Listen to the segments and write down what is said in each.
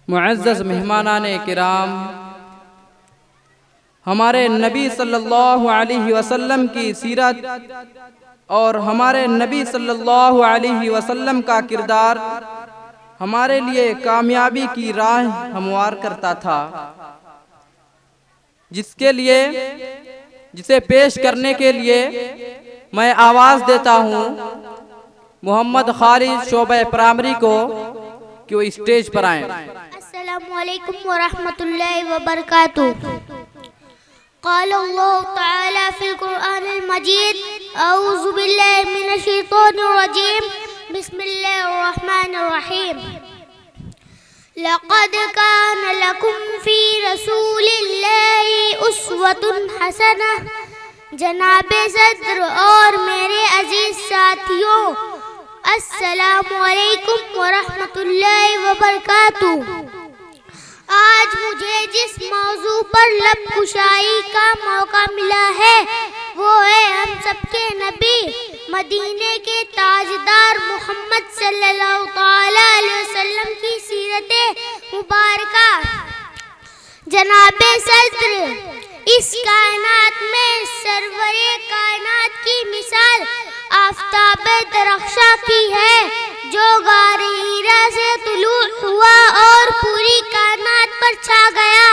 معزز مہمانان کرام، ہمارے نبی صلی اللہ علیہ وسلم کی سیرت اور ہمارے نبی صلی اللہ علیہ وسلم کا کردار ہمارے لیے کامیابی کی راہ ہموار کرتا تھا، جسے پیش کرنے کے لیے میں آواز دیتا ہوں محمد خالد شعبہ پرائمری کو کہ وہ اسٹیج پر آئیں۔ السلام علیکم ورحمۃ اللہ وبرکاتہ۔ قال اللہ تعالی فی القرآن المجید اعوذ باللہ من الشیطان الرجیم بسم اللہ الرحمن الرحیم۔ لقد کان لکم فی رسول اللہ اسوۃ حسنہ۔ جناب صدر اور میرے عزیز ساتھیوں، السلام علیکم ورحمۃ اللہ وبرکاتہ۔ آج مجھے جس موضوع پر لب کشائی کا موقع ملا ہے وہ ہے ہم سب کے نبی، مدینے کے تاجدار محمد صلی اللہ تعالی علیہ وسلم کی سیرت مبارکہ۔ جناب صدر اس کائنات میں سرور کائنات کی مثال آفتاب درخشاں کی ہے جو غار ہیرا سے طلوع ہوا اور پوری کائنات پر چھا گیا۔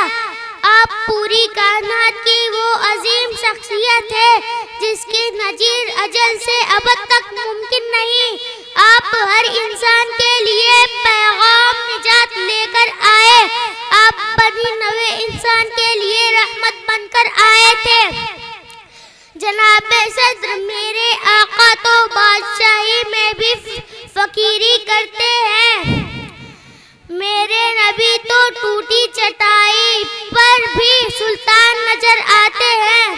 آپ پوری کائنات کی وہ عظیم شخصیت ہے جس کی نظیر اجل سے ابد تک ممکن نہیں۔ آپ ہر انسان کے لیے پیغام نجات لے کر آئے۔ آپ بنی نوع انسان کے لیے رحمت بن کر آئے تھے۔ جناب صدر میرے آقا تو بادشاہی میں بھی فقیری کرتے ہیں، میرے نبی تو ٹوٹی چٹائی پر بھی سلطان نظر آتے ہیں۔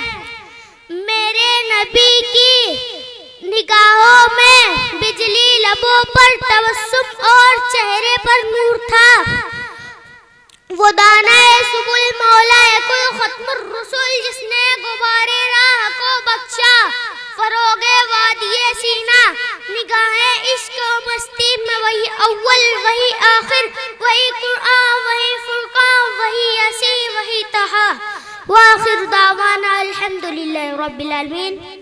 میرے نبی کی نگاہوں میں بجلی، لبوں پر تبسم اور چہرے پر نور تھا۔ وہ دانہ سبل مولا کل ختم الرسل جس نے غبار راہ کو بخشا، فروغ وادی سینہ، نگاہیں عشق و مستی میں وہی اول وہی آخر، وہی قرآن وہی فرقان، وہی یاسین وہی طہا۔ وآخر دعوانا الحمدللہ رب العالمین۔